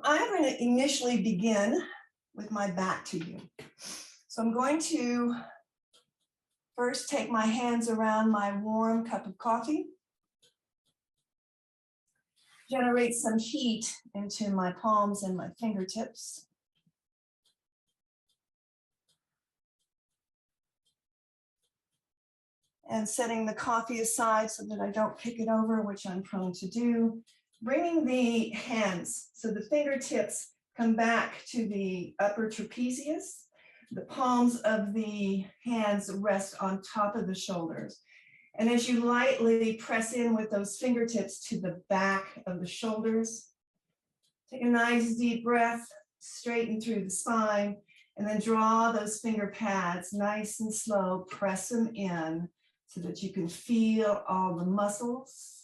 I'm going to initially begin with my back to you. So I'm going to first take my hands around my warm cup of coffee, generate some heat into my palms and my fingertips. And setting the coffee aside so that I don't kick it over, which I'm prone to do. Bringing the hands, so the fingertips come back to the upper trapezius. The palms of the hands rest on top of the shoulders. And as you lightly press in with those fingertips to the back of the shoulders, take a nice deep breath, straighten through the spine, and then draw those finger pads nice and slow, press them in so that you can feel all the muscles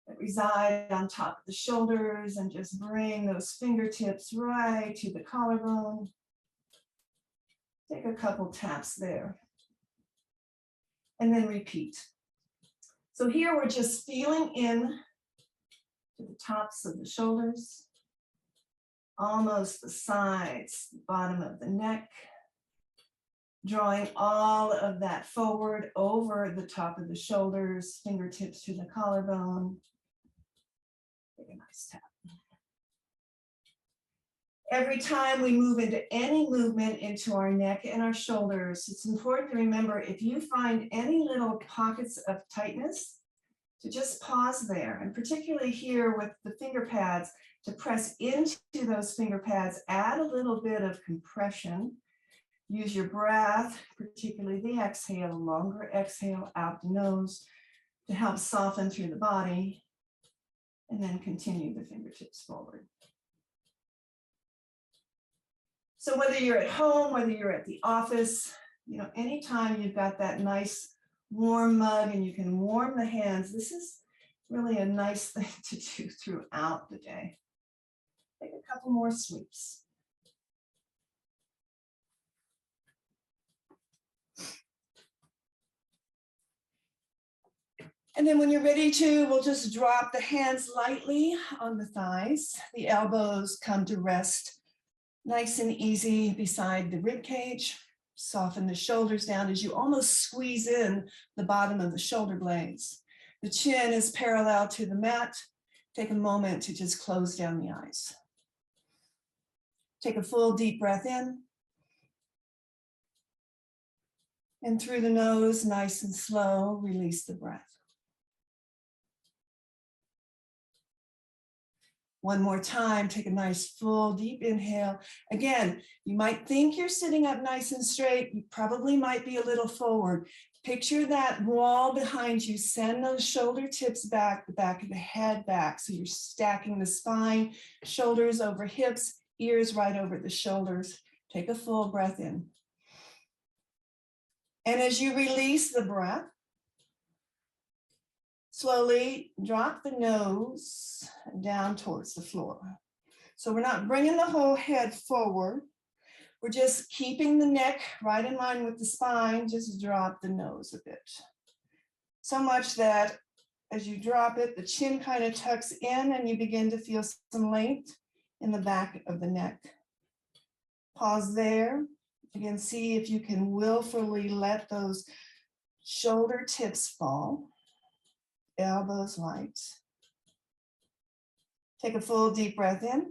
that reside on top of the shoulders, and just bring those fingertips right to the collarbone. Take a couple taps there. And then repeat. So here we're just feeling in to the tops of the shoulders, almost the sides, the bottom of the neck, drawing all of that forward over the top of the shoulders, fingertips to the collarbone. Take a nice tap. Every time we move into any movement into our neck and our shoulders, it's important to remember, if you find any little pockets of tightness, to just pause there, and particularly here with the finger pads, to press into those finger pads, add a little bit of compression. Use your breath, particularly the exhale, longer exhale out the nose, to help soften through the body, and then continue the fingertips forward. So whether you're at home, whether you're at the office, anytime you've got that nice warm mug and you can warm the hands, this is really a nice thing to do throughout the day. Take a couple more sweeps. And then when you're ready to, we'll just drop the hands lightly on the thighs. The elbows come to rest nice and easy beside the rib cage. Soften the shoulders down as you almost squeeze in the bottom of the shoulder blades. The chin is parallel to the mat. Take a moment to just close down the eyes. Take a full deep breath in. And through the nose, nice and slow, release the breath. One more time, take a nice full deep inhale. Again, you might think you're sitting up nice and straight. You probably might be a little forward. Picture that wall behind you. Send those shoulder tips back, the back of the head back. So you're stacking the spine, shoulders over hips, ears right over the shoulders. Take a full breath in. And as you release the breath, slowly drop the nose down towards the floor. So we're not bringing the whole head forward. We're just keeping the neck right in line with the spine. Just drop the nose a bit. So much that as you drop it, the chin kind of tucks in and you begin to feel some length in the back of the neck. Pause there. Again, see if you can willfully let those shoulder tips fall. Elbows light. Take a full deep breath in.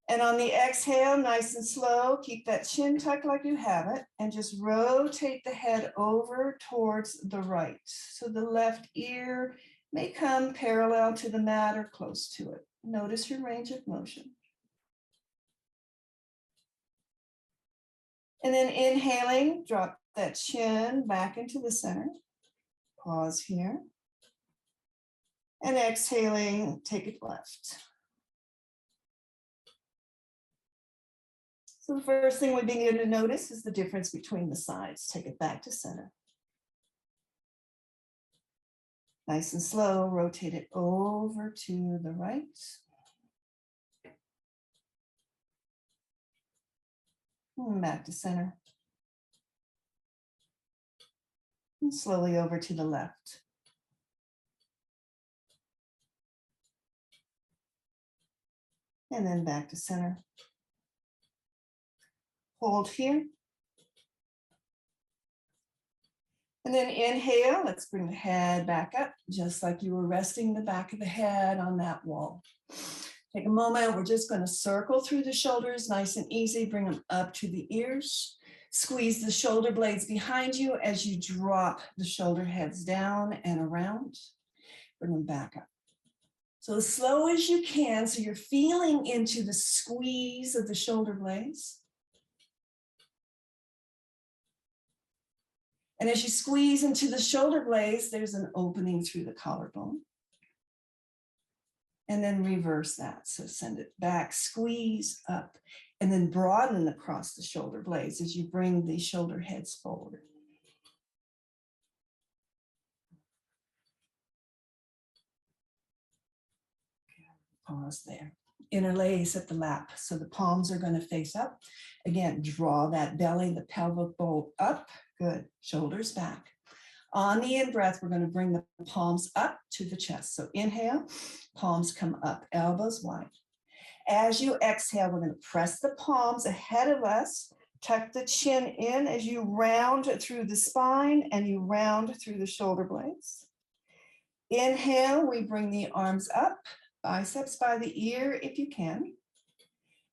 And on the exhale, nice and slow, keep that chin tucked like you have it, and just rotate the head over towards the right. So the left ear may come parallel to the mat or close to it. Notice your range of motion. And then inhaling, drop that chin back into the center. Pause here. And exhaling, take it left. So the first thing we begin to notice is the difference between the sides. Take it back to center. Nice and slow, rotate it over to the right. And back to center. And slowly over to the left. and then back to center. Hold here. And then inhale, let's bring the head back up, just like you were resting the back of the head on that wall. Take a moment, we're just going to circle through the shoulders, nice and easy, bring them up to the ears. Squeeze the shoulder blades behind you as you drop the shoulder heads down and around. Bring them back up. So as slow as you can, so you're feeling into the squeeze of the shoulder blades. And as you squeeze into the shoulder blades, there's an opening through the collarbone. And then reverse that. So send it back, squeeze up, and then broaden across the shoulder blades as you bring the shoulder heads forward. Pause there. Interlace at the lap. So the palms are going to face up. Again, draw that belly, the pelvic bowl up. Good. Shoulders back. On the in-breath, we're going to bring the palms up to the chest. So inhale, palms come up, elbows wide. As you exhale, we're going to press the palms ahead of us, tuck the chin in as you round through the spine and you round through the shoulder blades. Inhale, we bring the arms up, biceps by the ear if you can.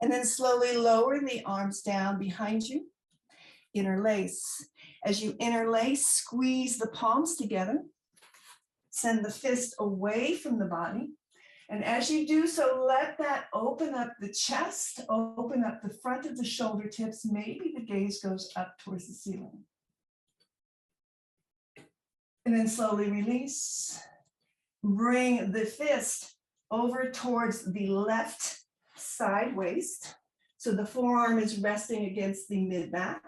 And then slowly lower the arms down behind you. Interlace. As you interlace, squeeze the palms together. Send the fist away from the body. And as you do so, let that open up the chest, open up the front of the shoulder tips. Maybe the gaze goes up towards the ceiling. And then slowly release. Bring the fist over towards the left side waist. So the forearm is resting against the mid-back.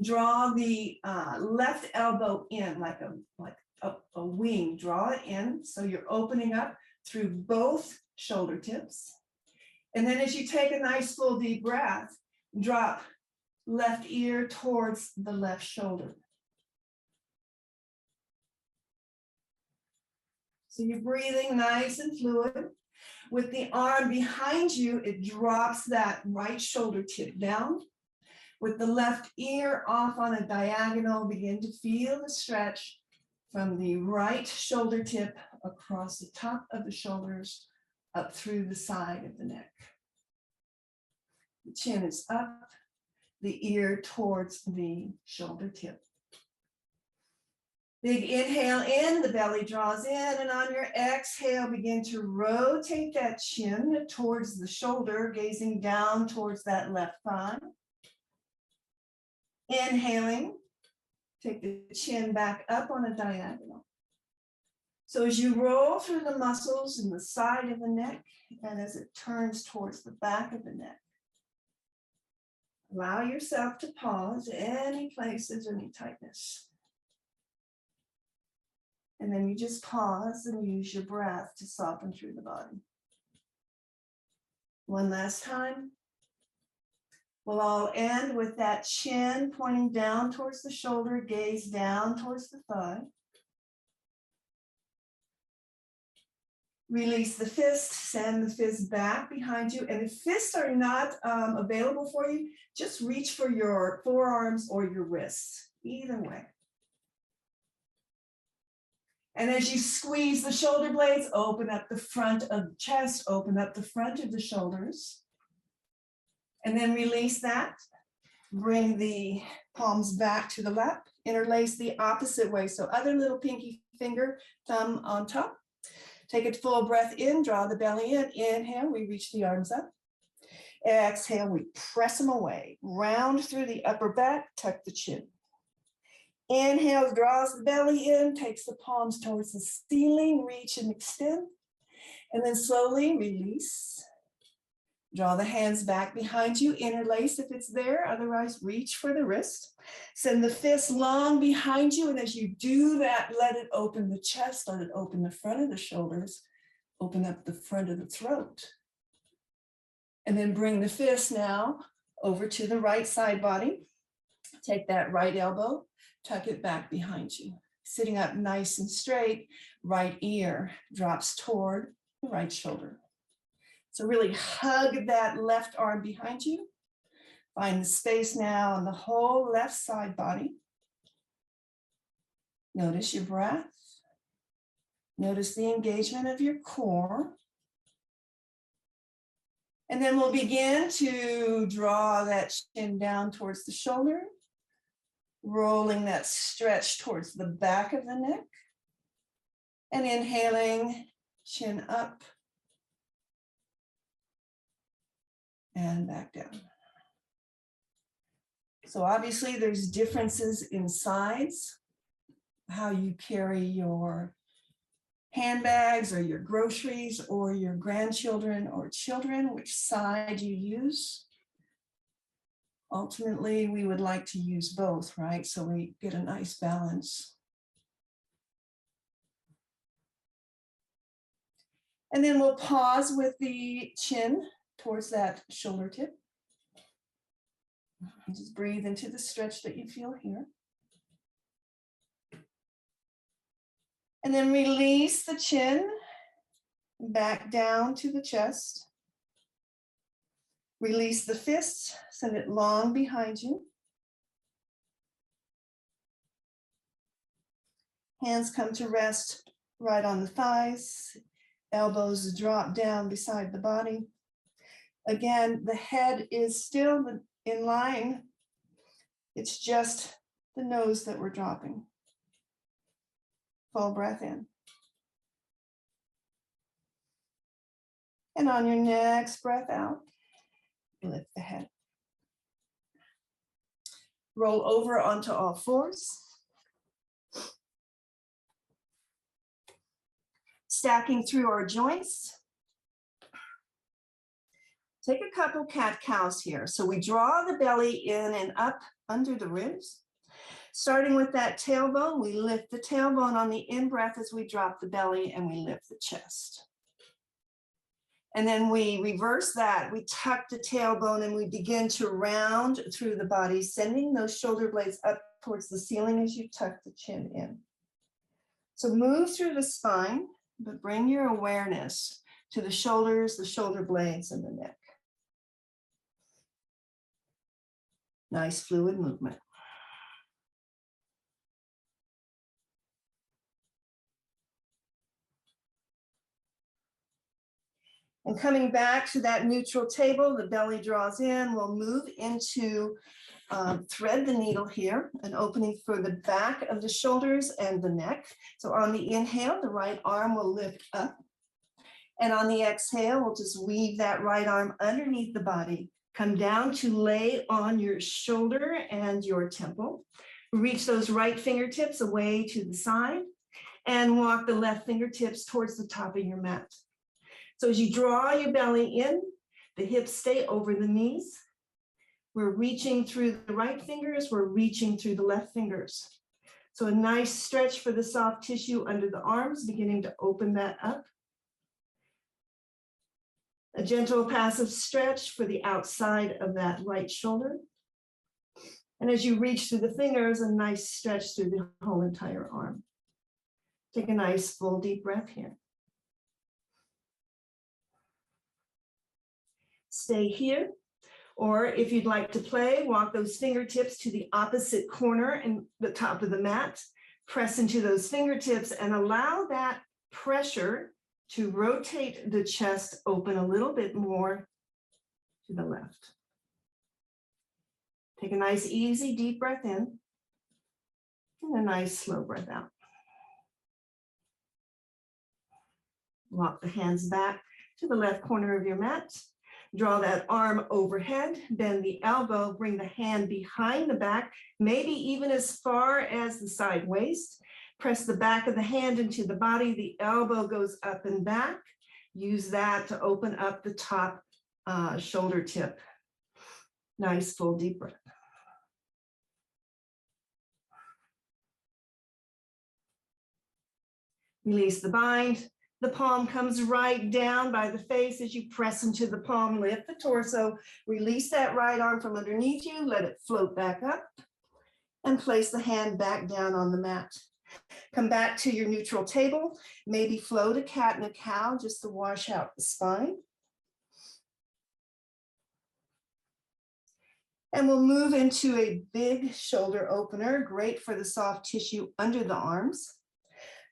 Draw the left elbow in like a wing. Draw it in so you're opening up through both shoulder tips. And then as you take a nice full deep breath, drop left ear towards the left shoulder. So you're breathing nice and fluid. With the arm behind you, it drops that right shoulder tip down. With the left ear off on a diagonal, begin to feel the stretch from the right shoulder tip across the top of the shoulders, up through the side of the neck. The chin is up, the ear towards the shoulder tip. Big inhale in, the belly draws in, and on your exhale, begin to rotate that chin towards the shoulder, gazing down towards that left thigh. Inhaling, take the chin back up on a diagonal. So as you roll through the muscles in the side of the neck, and as it turns towards the back of the neck, allow yourself to pause any places, any tightness. And then you just pause and use your breath to soften through the body. One last time. We'll all end with that chin pointing down towards the shoulder, gaze down towards the thigh. Release the fist, send the fist back behind you. And if fists are not available for you, just reach for your forearms or your wrists, either way. And as you squeeze the shoulder blades, open up the front of the chest, open up the front of the shoulders. And then release that. Bring the palms back to the lap. Interlace the opposite way. So other little pinky finger, thumb on top. Take a full breath in, draw the belly in. Inhale, we reach the arms up. Exhale, we press them away. Round through the upper back, tuck the chin. Inhale, draws the belly in, takes the palms towards the ceiling, reach and extend. And then slowly release. Draw the hands back behind you, interlace if it's there, otherwise reach for the wrist. Send the fist long behind you, and as you do that, let it open the chest, let it open the front of the shoulders, open up the front of the throat. And then bring the fist now over to the right side body. Take that right elbow, tuck it back behind you. Sitting up nice and straight, right ear drops toward the right shoulder. So really hug that left arm behind you. Find the space now on the whole left side body. Notice your breath. Notice the engagement of your core. And then we'll begin to draw that chin down towards the shoulder, rolling that stretch towards the back of the neck, and inhaling, chin up and back down. So obviously there's differences in sides, how you carry your handbags or your groceries or your grandchildren or children, which side you use. Ultimately, we would like to use both, right? So we get a nice balance. And then we'll pause with the chin towards that shoulder tip. And just breathe into the stretch that you feel here. And then release the chin back down to the chest. Release the fists, send it long behind you. Hands come to rest right on the thighs. Elbows drop down beside the body. Again, the head is still in line. It's just the nose that we're dropping. Full breath in. And on your next breath out, lift the head. Roll over onto all fours. Stacking through our joints. Take a couple cat-cows here. So we draw the belly in and up under the ribs. Starting with that tailbone, we lift the tailbone on the in-breath as we drop the belly and we lift the chest. And then we reverse that. We tuck the tailbone and we begin to round through the body, sending those shoulder blades up towards the ceiling as you tuck the chin in. So move through the spine, but bring your awareness to the shoulders, the shoulder blades, and the neck. Nice fluid movement. And coming back to that neutral table, the belly draws in, we'll move into thread the needle here, an opening for the back of the shoulders and the neck. So on the inhale, the right arm will lift up. And on the exhale, we'll just weave that right arm underneath the body. Come down to lay on your shoulder and your temple. Reach those right fingertips away to the side and walk the left fingertips towards the top of your mat. So as you draw your belly in, the hips stay over the knees. We're reaching through the right fingers, we're reaching through the left fingers. So a nice stretch for the soft tissue under the arms, beginning to open that up. A gentle passive stretch for the outside of that right shoulder. And as you reach through the fingers, a nice stretch through the whole entire arm. Take a nice full deep breath here. Stay here, or if you'd like to play, walk those fingertips to the opposite corner and the top of the mat. Press into those fingertips and allow that pressure to rotate the chest open a little bit more to the left. Take a nice, easy, deep breath in and a nice, slow breath out. Walk the hands back to the left corner of your mat. Draw that arm overhead, bend the elbow, bring the hand behind the back, maybe even as far as the side waist. Press the back of the hand into the body, the elbow goes up and back. Use that to open up the top shoulder tip. Nice full deep breath. Release the bind. The palm comes right down by the face as you press into the palm, lift the torso, release that right arm from underneath you, let it float back up, and place the hand back down on the mat. Come back to your neutral table, maybe float a cat and a cow just to wash out the spine. And we'll move into a big shoulder opener, great for the soft tissue under the arms.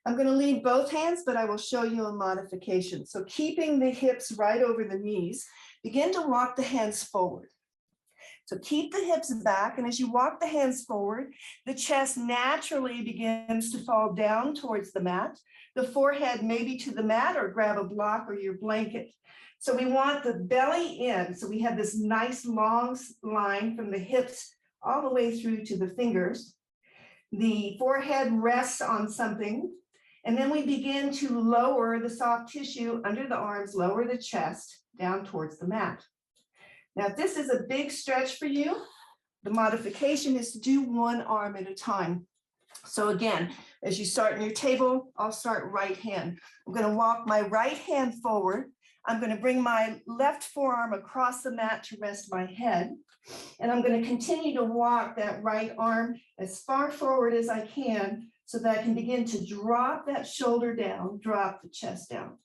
I'm going to lead both hands, but I will show you a modification. So keeping the hips right over the knees, begin to walk the hands forward. So keep the hips back, and as you walk the hands forward, the chest naturally begins to fall down towards the mat, the forehead maybe to the mat, or grab a block or your blanket. So we want the belly in, so we have this nice long line from the hips all the way through to the fingers. The forehead rests on something, and then we begin to lower the soft tissue under the arms, lower the chest down towards the mat. Now, if this is a big stretch for you, the modification is to do one arm at a time. So again, as you start in your table, I'll start right hand. I'm going to walk my right hand forward. I'm going to bring my left forearm across the mat to rest my head. And I'm going to continue to walk that right arm as far forward as I can so that I can begin to drop that shoulder down, drop the chest down.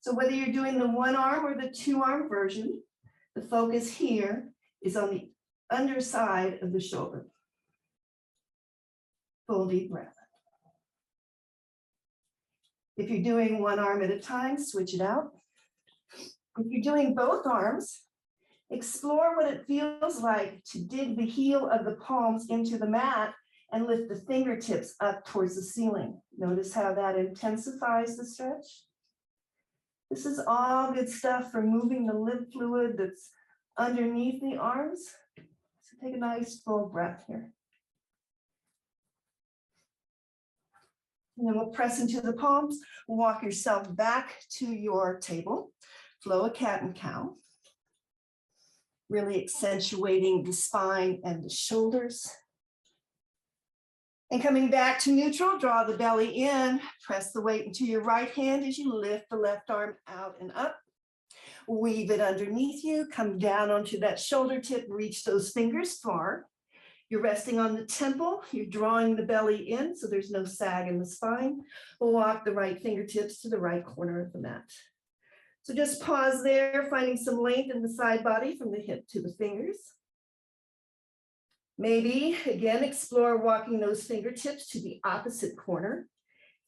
So whether you're doing the one arm or the two arm version, the focus here is on the underside of the shoulder. Full deep breath. If you're doing one arm at a time, switch it out. If you're doing both arms, explore what it feels like to dig the heel of the palms into the mat and lift the fingertips up towards the ceiling. Notice how that intensifies the stretch. This is all good stuff for moving the lymph fluid that's underneath the arms. So take a nice full breath here. And then we'll press into the palms, walk yourself back to your table, flow a cat and cow, really accentuating the spine and the shoulders. And coming back to neutral, draw the belly in, press the weight into your right hand as you lift the left arm out and up. Weave it underneath you, come down onto that shoulder tip, reach those fingers far. You're resting on the temple, you're drawing the belly in so there's no sag in the spine. We'll walk the right fingertips to the right corner of the mat. So just pause there, finding some length in the side body from the hip to the fingers. Maybe, again, explore walking those fingertips to the opposite corner,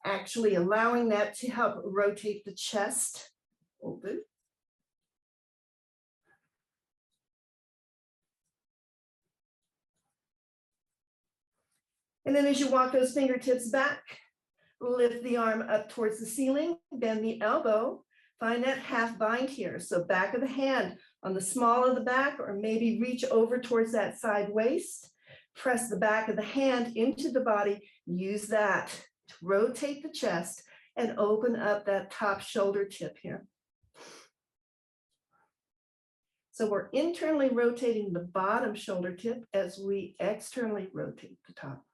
actually allowing that to help rotate the chest open. And then as you walk those fingertips back, lift the arm up towards the ceiling, bend the elbow, find that half bind here. So back of the hand on the small of the back, or maybe reach over towards that side waist. Press the back of the hand into the body. Use that to rotate the chest and open up that top shoulder tip here. So we're internally rotating the bottom shoulder tip as we externally rotate the top.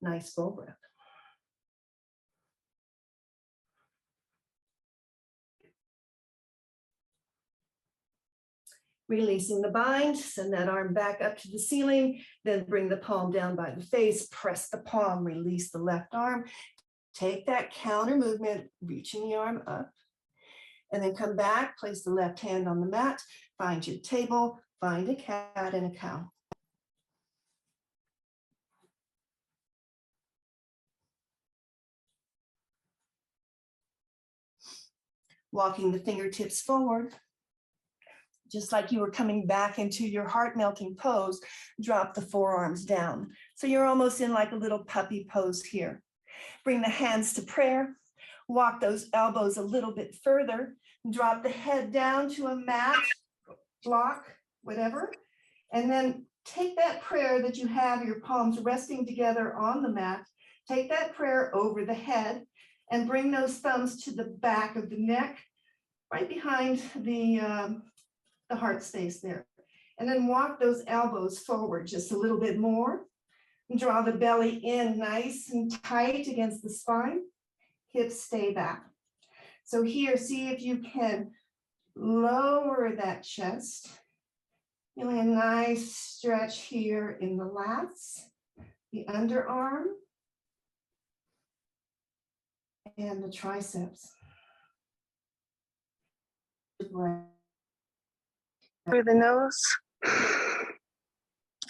Nice full breath. Releasing the bind, send that arm back up to the ceiling, then bring the palm down by the face, press the palm, release the left arm, take that counter movement, reaching the arm up, and then come back, place the left hand on the mat, find your table, find a cat and a cow. Walking the fingertips forward. Just like you were coming back into your heart melting pose, drop the forearms down. So you're almost in like a little puppy pose here. Bring the hands to prayer, walk those elbows a little bit further, drop the head down to a mat, block, whatever, and then take that prayer that you have, your palms resting together on the mat, take that prayer over the head and bring those thumbs to the back of the neck, right behind the heart space there. And then walk those elbows forward just a little bit more. And draw the belly in nice and tight against the spine. Hips stay back. So here, see if you can lower that chest. Feeling a nice stretch here in the lats, the underarm, and the triceps. Through the nose.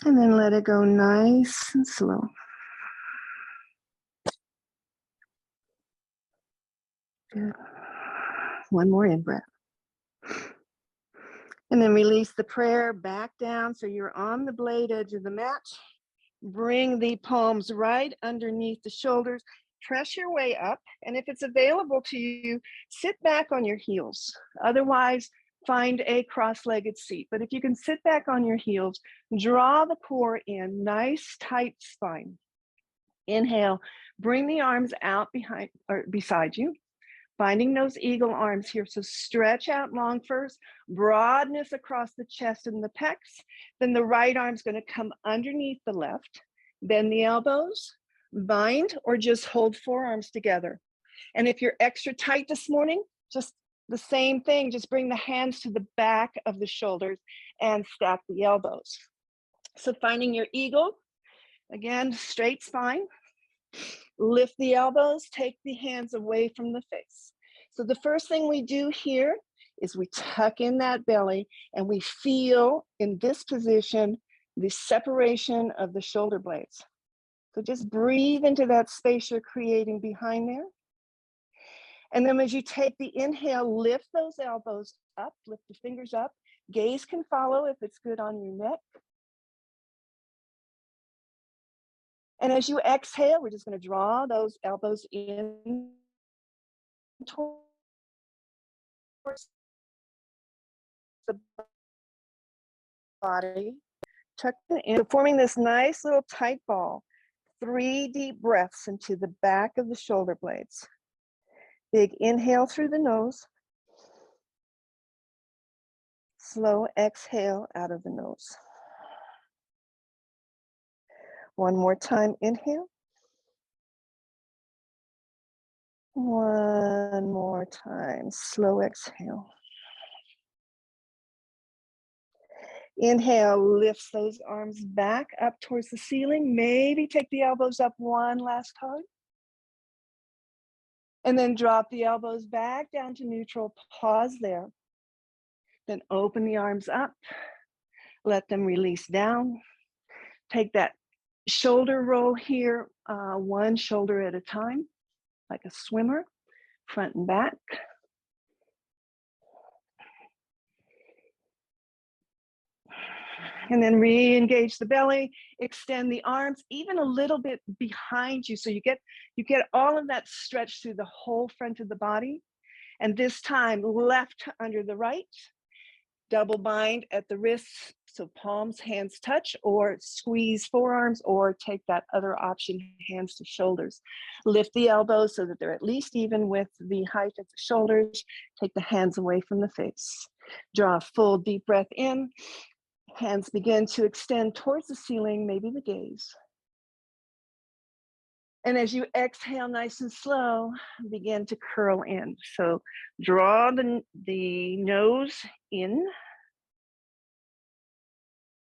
And then let it go nice and slow. Good. One more in breath. And then release the prayer back down so you're on the blade edge of the mat. Bring the palms right underneath the shoulders. Press your way up. And if it's available to you, sit back on your heels. Otherwise, find a cross-legged seat. But if you can sit back on your heels, draw the core in, nice tight spine. Inhale, bring the arms out behind or beside you, finding those eagle arms here. So stretch out long first, broadness across the chest and the pecs. Then the right arm's going to come underneath the left. Bend the elbows, bind, or just hold forearms together. And if you're extra tight this morning, just the same thing, just bring the hands to the back of the shoulders and stack the elbows. So finding your eagle, again, straight spine. Lift the elbows, take the hands away from the face. So the first thing we do here is we tuck in that belly and we feel in this position the separation of the shoulder blades. So just breathe into that space you're creating behind there. And then as you take the inhale, lift those elbows up, lift the fingers up. Gaze can follow if it's good on your neck. And as you exhale, we're just going to draw those elbows in towards the body. Tuck it in, forming this nice little tight ball. 3 deep breaths into the back of the shoulder blades. Big inhale through the nose. Slow exhale out of the nose. One more time, inhale. One more time, slow exhale. Inhale, lifts those arms back up towards the ceiling. Maybe take the elbows up one last time. And then drop the elbows back down to neutral, pause there. Then open the arms up, let them release down. Take that shoulder roll here, one shoulder at a time, like a swimmer, front and back. And then re-engage the belly, extend the arms even a little bit behind you. So you get all of that stretch through the whole front of the body. And this time, left under the right, double bind at the wrists. So palms, hands touch, or squeeze forearms, or take that other option, hands to shoulders. Lift the elbows so that they're at least even with the height of the shoulders. Take the hands away from the face. Draw a full deep breath in. Hands begin to extend towards the ceiling, maybe the gaze. And as you exhale nice and slow, begin to curl in. So draw the nose in,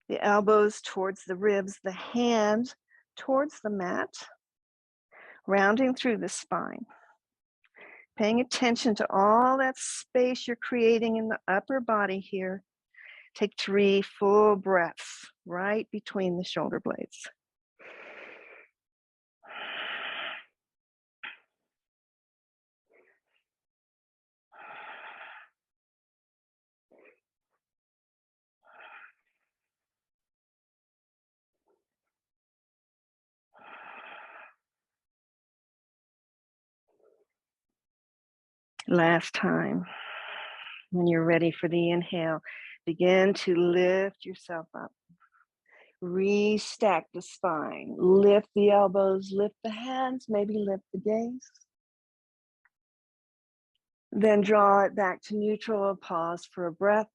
the elbows towards the ribs, the hands towards the mat, rounding through the spine. Paying attention to all that space you're creating in the upper body here. Take 3 full breaths right between the shoulder blades. Last time. When you're ready for the inhale, begin to lift yourself up. Restack the spine. Lift the elbows, lift the hands, maybe lift the gaze. Then draw it back to neutral, pause for a breath.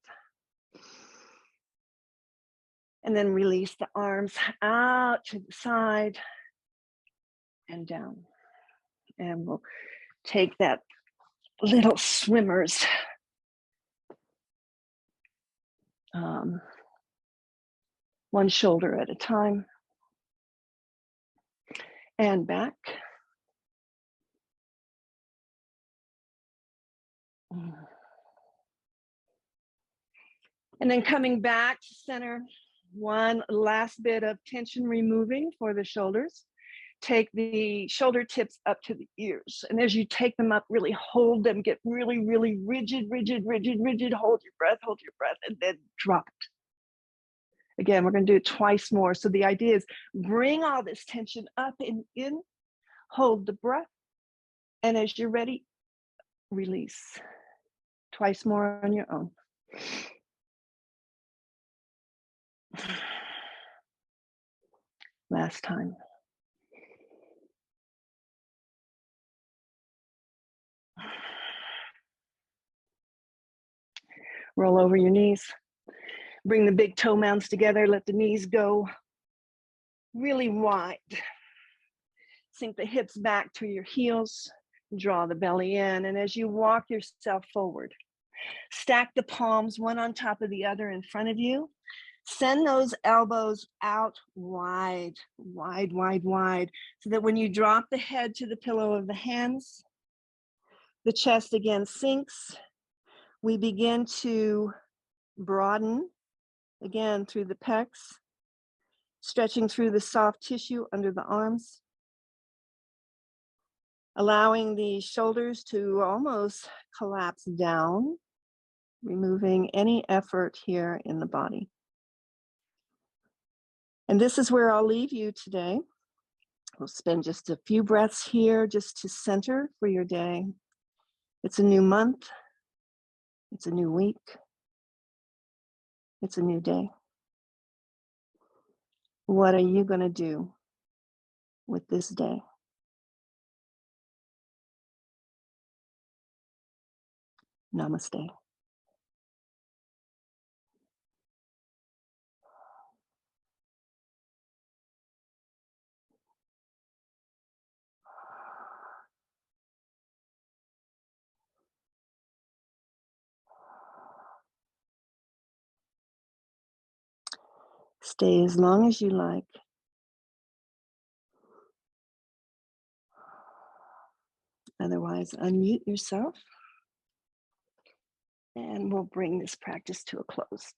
And then release the arms out to the side and down. And we'll take that little swimmer's one shoulder at a time. And back. And then coming back to center, one last bit of tension removing for the shoulders. Take the shoulder tips up to the ears. And as you take them up, really hold them, get really, really rigid, rigid, rigid, rigid. Hold your breath, and then drop it. Again, we're going to do it twice more. So the idea is bring all this tension up and in, hold the breath. And as you're ready, release. Twice more on your own. Last time. Roll over your knees. Bring the big toe mounds together. Let the knees go really wide. Sink the hips back to your heels. Draw the belly in. And as you walk yourself forward, stack the palms one on top of the other in front of you. Send those elbows out wide, wide, wide, wide, so that when you drop the head to the pillow of the hands, the chest again sinks. We begin to broaden again through the pecs, stretching through the soft tissue under the arms, allowing the shoulders to almost collapse down, removing any effort here in the body. And this is where I'll leave you today. We'll spend just a few breaths here just to center for your day. It's a new month. It's a new week. It's a new day. What are you going to do with this day? Namaste. Stay as long as you like. Otherwise, unmute yourself and we'll bring this practice to a close.